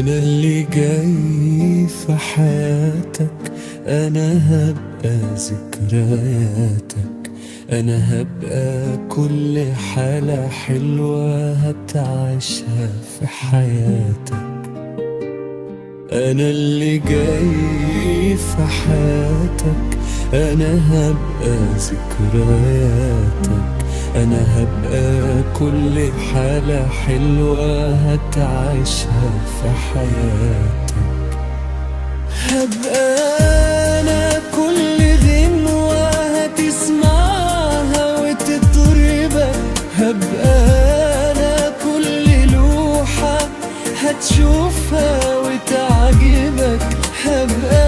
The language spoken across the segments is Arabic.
أنا اللي جاي في حياتك، أنا هبقى ذكرياتك، أنا هبقى كل حالة حلوة هتعيشها في حياتك. أنا اللي جاي في حياتك، أنا هبقى ذكرياتك، أنا هبقى كل حالة حلوة هتعيشها في حياتك. هبقى أنا كل غنوة هتسمعها وتطربك، هبقى أنا كل لوحة هتشوفها وتعجبك، هبقى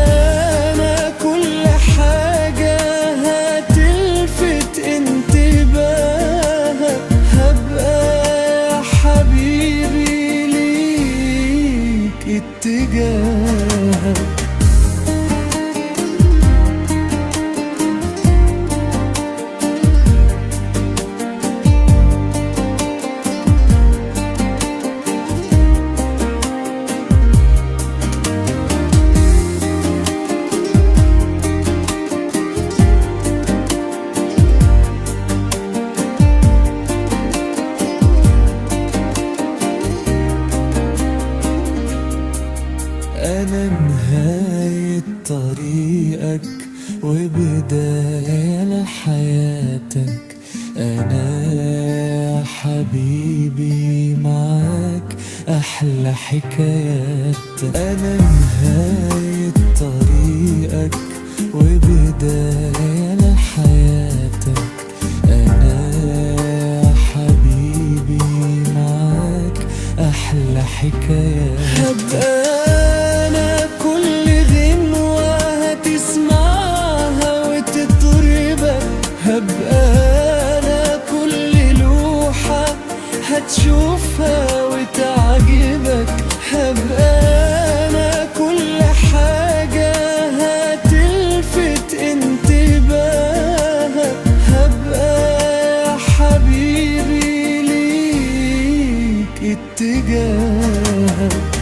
أنا كل حاجة هتلفت انتباهك، هبقى يا حبيبي ليك اتجاهك. أنا نهاية طريقك وبداية لحياتك، أنا يا حبيبي معاك أحلى حكاياتك. أنا نهاية طريقك وبداية لحياتك، أنا يا حبيبي معاك أحلى حكاياتك. هبقى أنا كل غنوة هتسمعها وتطربك، هبقى أنا كل لوحة هتشوفها وتعجبك، هبقى أنا كل حاجة هتلفت انتباهك، هبقى يا حبيبي ليك اتجاهك.